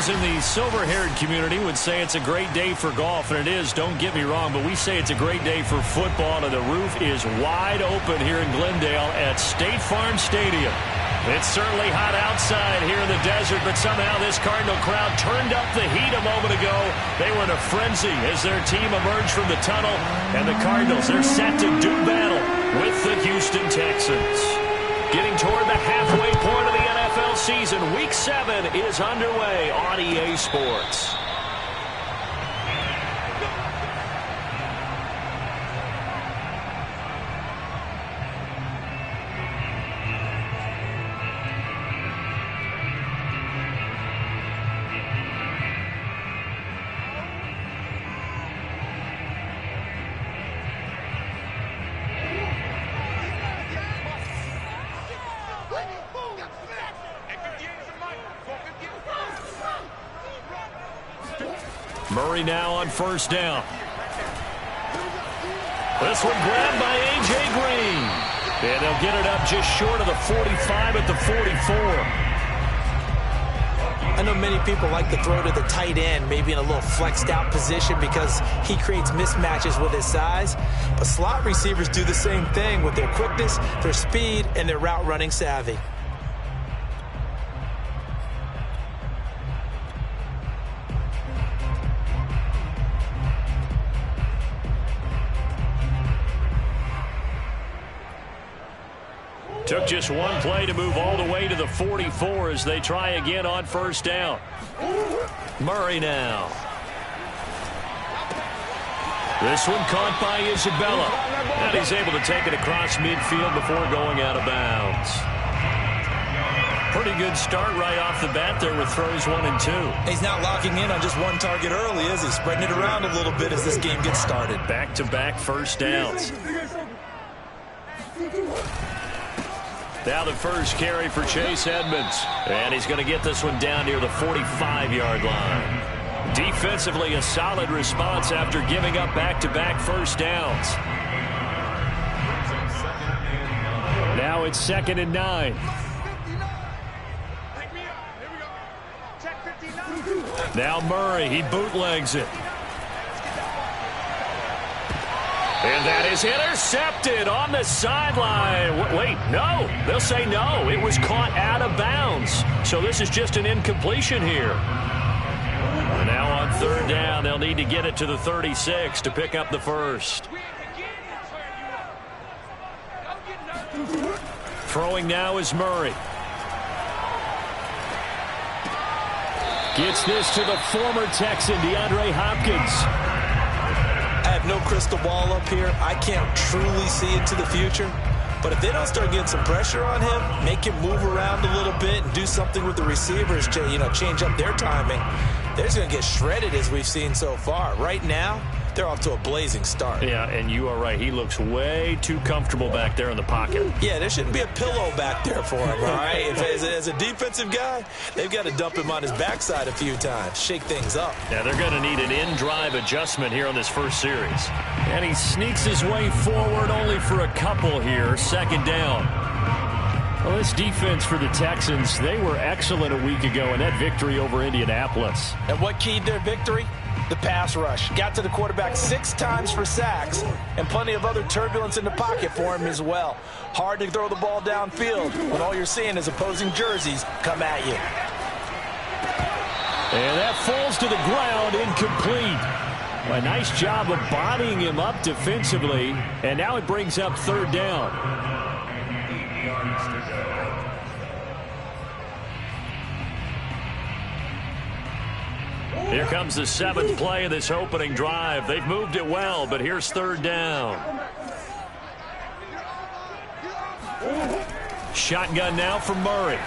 Those in the silver-haired community would say it's a great day for golf, and it is, don't get me wrong, but we say it's a great day for football, and the roof is wide open here in Glendale at State Farm Stadium. It's certainly hot outside here in the desert, but somehow this Cardinal crowd turned up the heat a moment ago. They were in a frenzy as their team emerged from the tunnel, and the Cardinals, they're set to do battle with the Houston Texans. Getting toward the halfway point of the NFL season, Week 7 is underway on EA Sports. Murray now on first down. This one grabbed by A.J. Green. And they'll get it up just short of the 45 at the 44. I know many people like to throw to the tight end, maybe in a little flexed out position because he creates mismatches with his size. But slot receivers do the same thing with their quickness, their speed, and their route running savvy. Took just one play to move all the way to the 44 as they try again on first down. Murray now. This one caught by Isabella. And he's able to take it across midfield before going out of bounds. Pretty good start right off the bat there with throws 1 and 2. He's not locking in on just one target early, is he? Spreading it around a little bit as this game gets started. Back-to-back first downs. Now the first carry for Chase Edmonds. And he's going to get this one down near the 45-yard line. Defensively, a solid response after giving up back-to-back first downs. Now it's 2nd and 9. Now Murray, he bootlegs it. And that is intercepted on the sideline. Wait, no. They'll say no. It was caught out of bounds. So this is just an incompletion here. And now on third down, they'll need to get it to the 36 to pick up the first. Throwing now is Murray. Gets this to the former Texan, DeAndre Hopkins. I have no crystal ball up here. I can't truly see into the future. But if they don't start getting some pressure on him, make him move around a little bit and do something with the receivers to, change up their timing, they're just going to get shredded as we've seen so far. Right now, they're off to a blazing start. Yeah, and you are right. He looks way too comfortable back there in the pocket. Yeah, there shouldn't be a pillow back there for him, all right? As a defensive guy, they've got to dump him on his backside a few times, shake things up. Yeah, they're going to need an in-drive adjustment here on this first series. And he sneaks his way forward only for a couple here, 2nd down. Well, this defense for the Texans, they were excellent a week ago in that victory over Indianapolis. And what keyed their victory? The pass rush. Got to the quarterback 6 times for sacks and plenty of other turbulence in the pocket for him as well. Hard to throw the ball downfield when all you're seeing is opposing jerseys come at you. And that falls to the ground, incomplete. A nice job of bodying him up defensively, and now it brings up 3rd down. Here comes the 7th play of this opening drive. They've moved it well, but here's 3rd down. Shotgun now for Murray.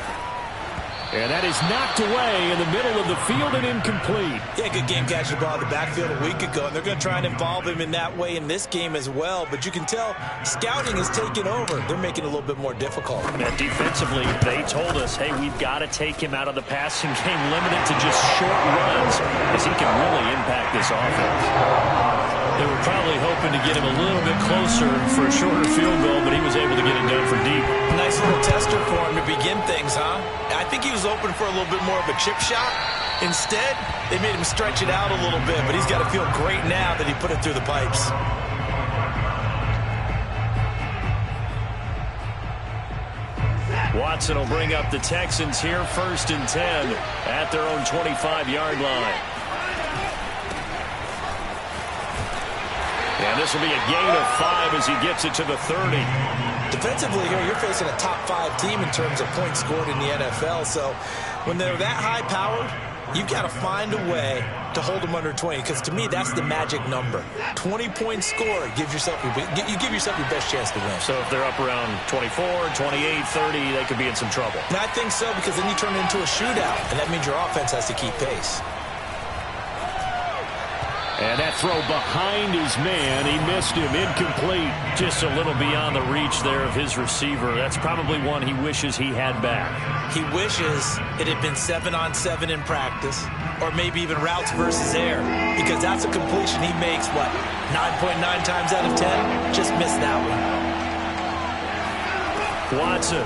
And that is knocked away in the middle of the field and incomplete. Yeah, good game catching the ball in the backfield a week ago, and they're going to try and involve him in that way in this game as well. But you can tell scouting is taking over. They're making it a little bit more difficult. And defensively, they told us, hey, we've got to take him out of the passing game, limited to just short runs, as he can really impact this offense. They were probably hoping to get him a little bit closer for a shorter field goal, but he was able to get it done from deep. Nice little tester for him to begin things, huh? I think he was open for a little bit more of a chip shot. Instead, they made him stretch it out a little bit, but he's got to feel great now that he put it through the pipes. Watson will bring up the Texans here, 1st and 10 at their own 25-yard line. And this will be a gain of 5 as he gets it to the 30. Defensively here, you're facing a top 5 team in terms of points scored in the NFL. So when they're that high-powered, you've got to find a way to hold them under 20, because to me, that's the magic number. 20-point score gives yourself you give yourself your best chance to win. So if they're up around 24, 28, 30, they could be in some trouble. And I think so, because then you turn it into a shootout, and that means your offense has to keep pace. And that throw behind his man, he missed him, incomplete. Just a little beyond the reach there of his receiver. That's probably one he wishes he had back. He wishes it had been 7-on-7 in practice, or maybe even routes versus air, because that's a completion he makes, what, 9.9 times out of 10? Just missed that one. Watson.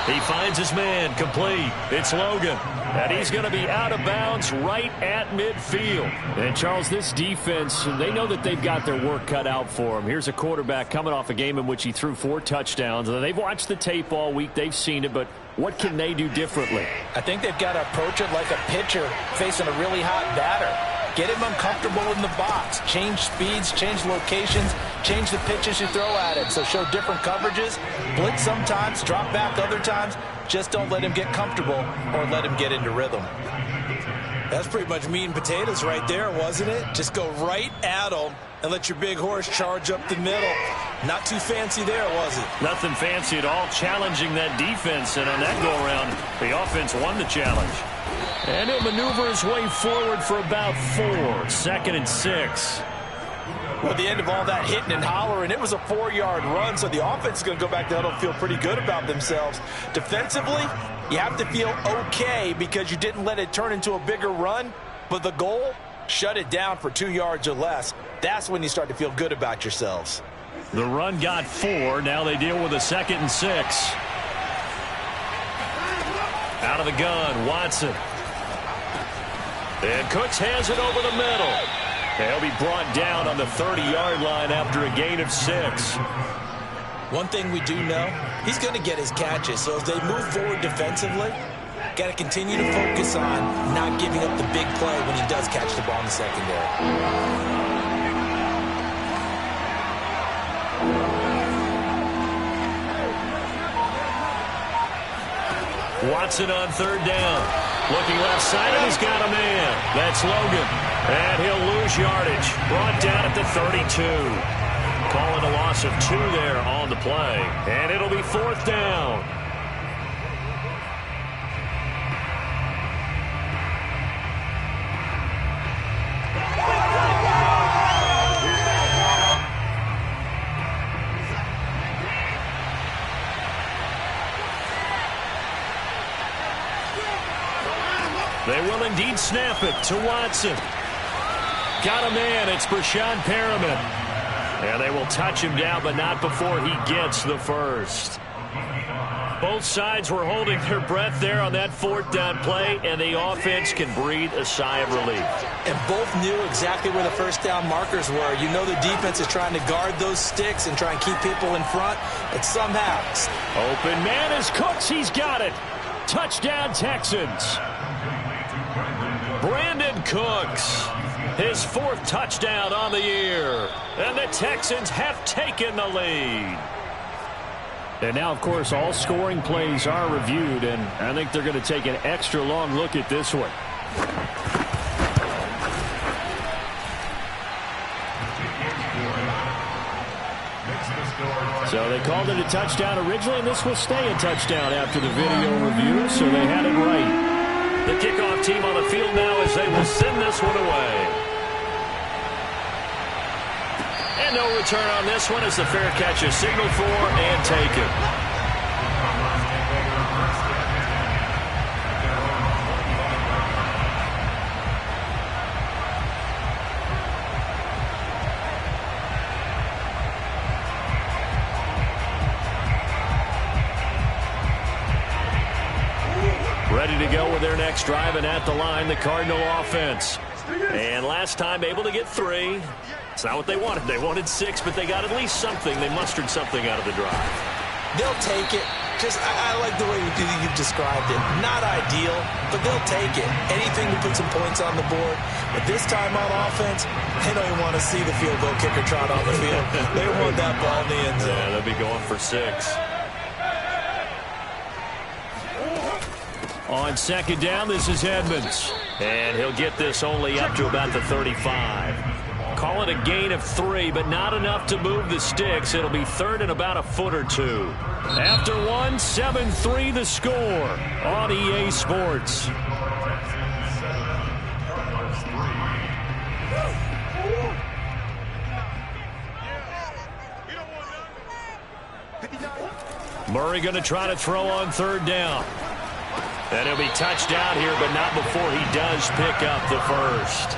He finds his man, complete. It's Logan. And he's going to be out of bounds right at midfield. And, Charles, this defense, they know that they've got their work cut out for them. Here's a quarterback coming off a game in which he threw 4 touchdowns. They've watched the tape all week. They've seen it, but what can they do differently? I think they've got to approach it like a pitcher facing a really hot batter. Get him uncomfortable in the box. Change speeds, change locations, change the pitches you throw at him. So show different coverages. Blitz sometimes, drop back other times. Just don't let him get comfortable or let him get into rhythm. That's pretty much meat and potatoes right there, wasn't it? Just go right at him and let your big horse charge up the middle. Not too fancy there, was it? Nothing fancy at all, challenging that defense. And on that go-around, the offense won the challenge. And he'll maneuver his way forward for about 4. 2nd and 6. Well, at the end of all that hitting and hollering, it was a 4-yard run, so the offense is going to go back to huddle and feel pretty good about themselves. Defensively, you have to feel okay because you didn't let it turn into a bigger run, but the goal, shut it down for 2 yards or less. That's when you start to feel good about yourselves. The run got 4. Now they deal with a 2nd and 6. Out of the gun, Watson. And Cooks has it over the middle. He'll be brought down on the 30-yard line after a gain of 6. One thing we do know, he's going to get his catches. So as they move forward defensively, got to continue to focus on not giving up the big play when he does catch the ball in the secondary. Watson on 3rd down. Looking left side, and he's got a man. That's Logan. And he'll lose yardage. Brought down at the 32. Calling a loss of 2 there on the play. And it'll be 4th down. They will indeed snap it to Watson. Got a man. It's Breshad Perriman. And they will touch him down, but not before he gets the first. Both sides were holding their breath there on that 4th down play, and the offense can breathe a sigh of relief. And both knew exactly where the 1st down markers were. You know the defense is trying to guard those sticks and try and keep people in front, but somehow. Open man is Cooks. He's got it. Touchdown, Texans. Brandon Cooks, his 4th touchdown on the year. And the Texans have taken the lead. And now, of course, all scoring plays are reviewed, and I think they're going to take an extra long look at this one. So they called it a touchdown originally, and this will stay a touchdown after the video review, so they had it right. The kickoff team on the field now as they will send this one away. And no return on this one as the fair catch is signaled for and taken. ready to go with their next drive, and at the line, the Cardinal offense. And last time able to get 3. It's not what they wanted. They wanted 6, but they got at least something. They mustered something out of the drive. They'll take it. I like the way you've described it. Not ideal, but they'll take it. Anything to put some points on the board. But this time on offense, they don't even want to see the field goal kicker trot on the field. They want that ball in the end zone. Yeah, they'll be going for 6. On second down, this is Edmonds. And he'll get this only up to about the 35. Call it a gain of 3, but not enough to move the sticks. It'll be third and about a foot or 2. After 1, 7-3 the score on EA Sports. Murray going to try to throw on third down. And he'll be touched down here, but not before he does pick up the first.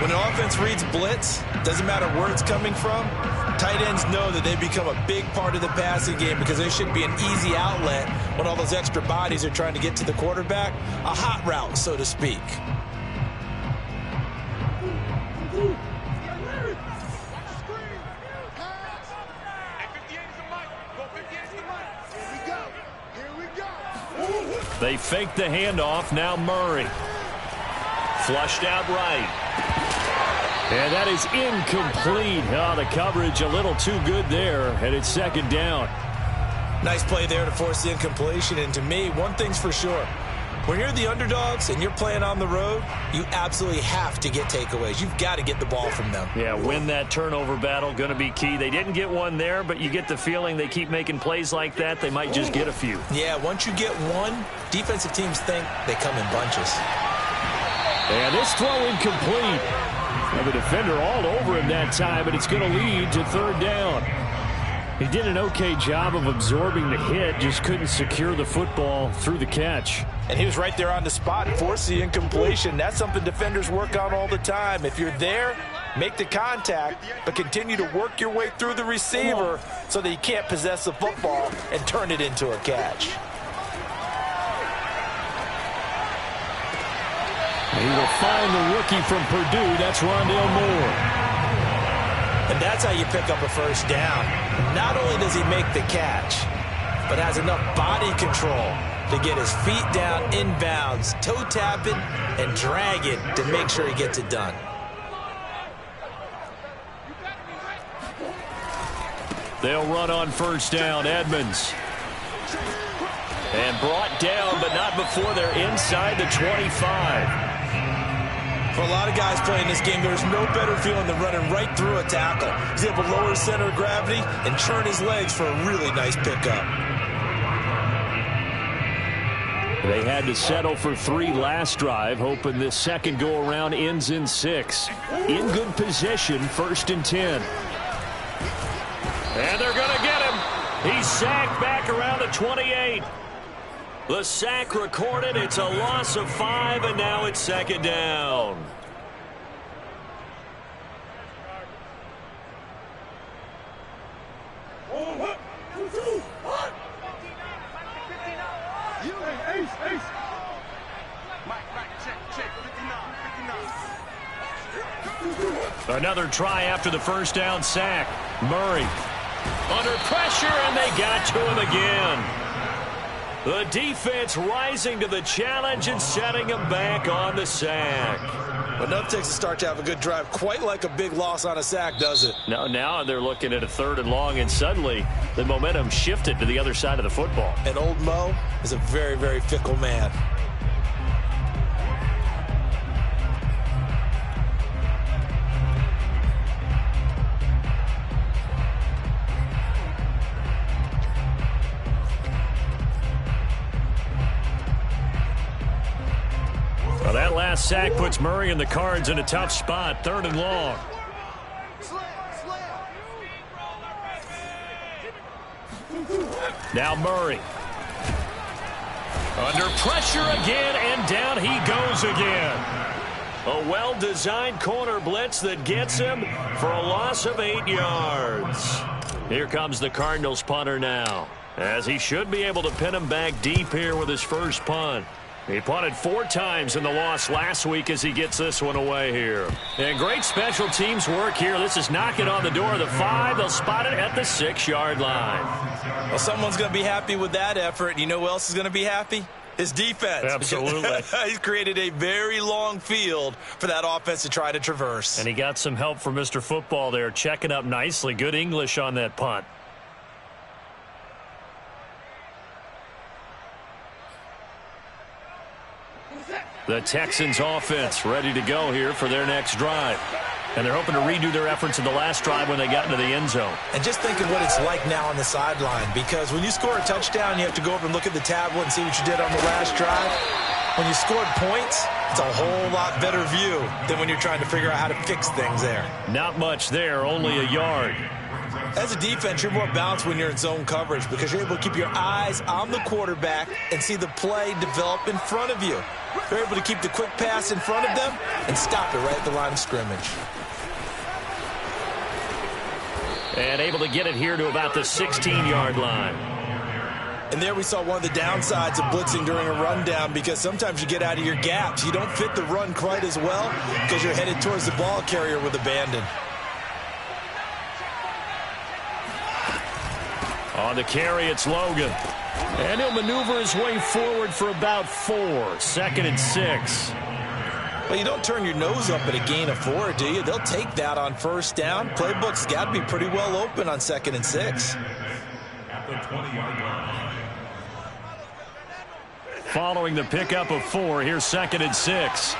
When an offense reads blitz, doesn't matter where it's coming from, tight ends know that they become a big part of the passing game because there should be an easy outlet when all those extra bodies are trying to get to the quarterback. A hot route, so to speak. They fake the handoff. Now Murray. Flushed out right. And that is incomplete. Oh, the coverage a little too good there, and it's second down. Nice play there to force the incompletion. And to me, one thing's for sure. When you're the underdogs and you're playing on the road, you absolutely have to get takeaways. You've got to get the ball from them. Yeah, win that turnover battle, going to be key. They didn't get one there, but you get the feeling they keep making plays like that, they might just get a few. Yeah, once you get one, defensive teams think they come in bunches. And this throw incomplete. And the defender all over him that time, but it's going to lead to third down. He did an okay job of absorbing the hit, just couldn't secure the football through the catch. And he was right there on the spot and forced the incompletion. That's something defenders work on all the time. If you're there, make the contact, but continue to work your way through the receiver so that you can't possess the football and turn it into a catch. He will find the rookie from Purdue. That's Rondale Moore. And that's how you pick up a first down. Not only does he make the catch, but has enough body control to get his feet down inbounds, toe tapping and dragging to make sure he gets it done. They'll run on first down. Edmonds. And brought down, but not before they're inside the 25. For a lot of guys playing this game, there's no better feeling than running right through a tackle. He's able to lower his center of gravity and churn his legs for a really nice pickup. They had to settle for 3 last drive, hoping this second go-around ends in 6. In good position, 1st and 10. And they're going to get him. He's sacked back around the 28. The sack recorded. It's a loss of 5, and now it's second down. Another try after the first down sack. Murray under pressure, and they got to him again. The defense rising to the challenge and setting him back on the sack. Enough takes a start to have a good drive. Quite like a big loss on a sack, does it? Now they're looking at a 3rd and long, and suddenly the momentum shifted to the other side of the football. And old Mo is a very, very fickle man. Well, that last sack puts Murray and the Cards in a tough spot, 3rd and long. Now Murray. Under pressure again, and down he goes again. A well-designed corner blitz that gets him for a loss of 8 yards. Here comes the Cardinals punter now. as he should be able to pin him back deep here with his first punt. He punted 4 times in the loss last week as he gets this one away here. And great special teams work here. This is knocking on the door of the 5. They'll spot it at the 6-yard line. Well, someone's going to be happy with that effort. You know who else is going to be happy? His defense. Absolutely. He's created a very long field for that offense to try to traverse. And he got some help from Mr. Football there, checking up nicely. Good English on that punt. The Texans offense ready to go here for their next drive. And they're hoping to redo their efforts in the last drive when they got into the end zone. And just think of what it's like now on the sideline, because when you score a touchdown, you have to go over and look at the tablet and see what you did on the last drive. When you scored points, it's a whole lot better view than when you're trying to figure out how to fix things there. Not much there, only a yard. As a defense, you're more balanced when you're in zone coverage because you're able to keep your eyes on the quarterback and see the play develop in front of you. You're able to keep the quick pass in front of them and stop it right at the line of scrimmage. And able to get it here to about the 16-yard line. And there we saw one of the downsides of blitzing during a rundown, because sometimes you get out of your gaps. You don't fit the run quite as well because you're headed towards the ball carrier with abandon. On the carry, it's Logan. And he'll maneuver his way forward for about 4. 2nd and 6. Well, you don't turn your nose up at a gain of 4, do you? They'll take that on first down. Playbook's got to be pretty well open on 2nd and 6. At the 20-yard line. Following the pickup of 4, here's 2nd and 6.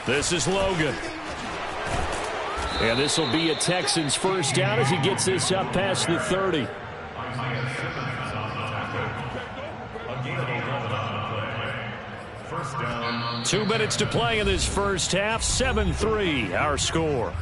This is Logan. And this will be a Texans first down as he gets this up past the 30. 2 minutes to play in this first half. 7-3 our score.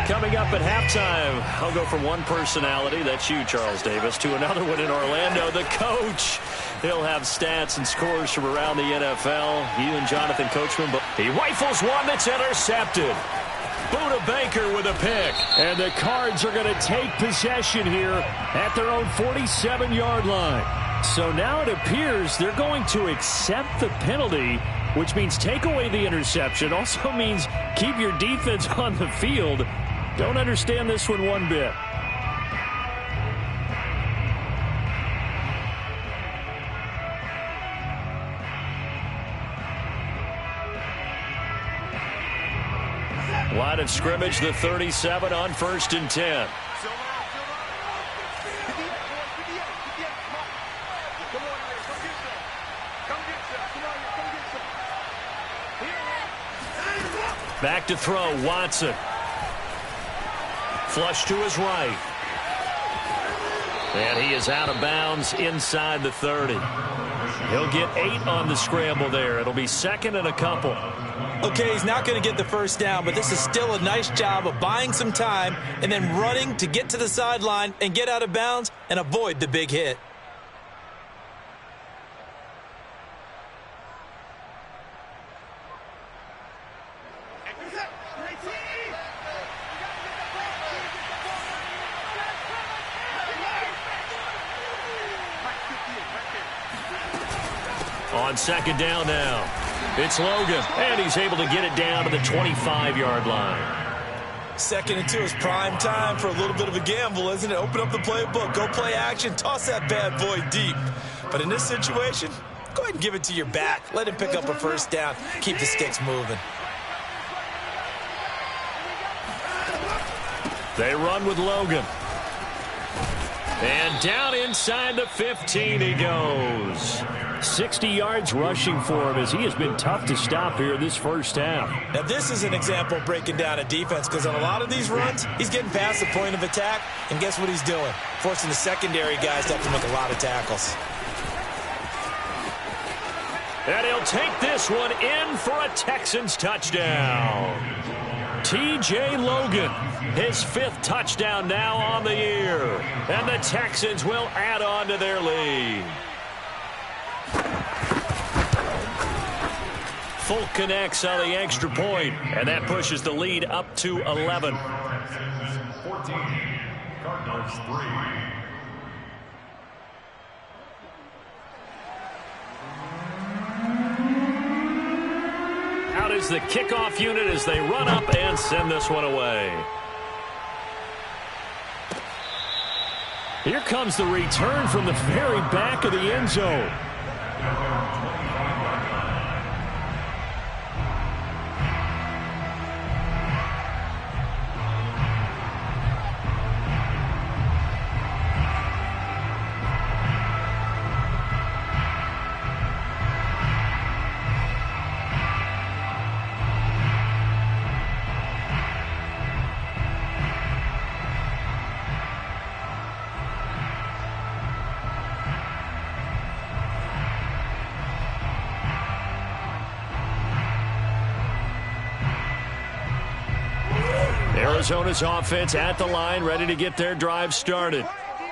Coming up at halftime, I'll go from one personality, that's you, Charles Davis, to another one in Orlando, the coach. He'll have stats and scores from around the NFL. You and Jonathan Coachman, but he rifles one that's intercepted. Buda Baker with a pick. And the Cards are going to take possession here at their own 47-yard line. So now it appears they're going to accept the penalty, which means take away the interception. Also means keep your defense on the field. Don't understand this one bit. Line of scrimmage, the 37 on 1st and 10. Back to throw, Watson. Flush to his right. And he is out of bounds inside the 30. He'll get 8 on the scramble there. It'll be 2nd and a couple. Okay, he's not going to get the first down, but this is still a nice job of buying some time and then running to get to the sideline and get out of bounds and avoid the big hit. On 2nd down now, it's Logan, and he's able to get it down to the 25-yard line. 2nd and 2 is prime time for a little bit of a gamble, isn't it? Open up the playbook, go play action, toss that bad boy deep. But in this situation, go ahead and give it to your back. Let him pick up a first down, keep the sticks moving. They run with Logan. And down inside the 15 he goes. 60 yards rushing for him as he has been tough to stop here this first half. Now this is an example of breaking down a defense, because on a lot of these runs, he's getting past the point of attack, and guess what he's doing? Forcing the secondary guys to have to make a lot of tackles. And he'll take this one in for a Texans touchdown. T.J. Logan, his 5th touchdown now on the year. And the Texans will add on to their lead. Folk connects on the extra point, and that pushes the lead up to 11. Texans 14, Cardinals 3. Out is the kickoff unit as they run up and send this one away. Here comes the return from the very back of the end zone. Arizona's offense at the line, ready to get their drive started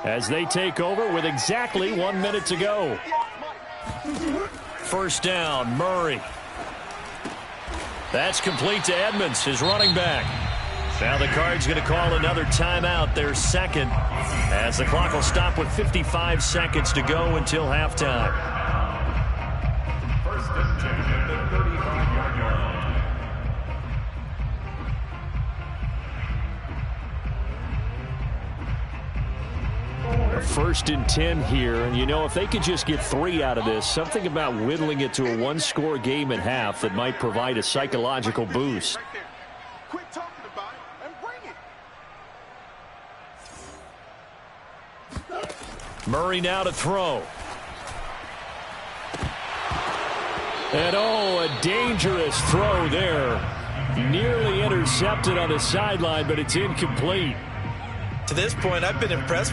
as they take over with exactly 1 minute to go. First down, Murray. That's complete to Edmonds, his running back. Now the Cards going to call another timeout, their second, as the clock will stop with 55 seconds to go until halftime. First and 10 at the 35-yard line. First and 10 here, and you know, if they could just get 3 out of this, something about whittling it to a 1-score game at half that might provide a psychological boost. Quit talking about it and bring it. Murray now to throw. And oh, a dangerous throw there. Nearly intercepted on the sideline, but it's incomplete. To this point, I've been impressed with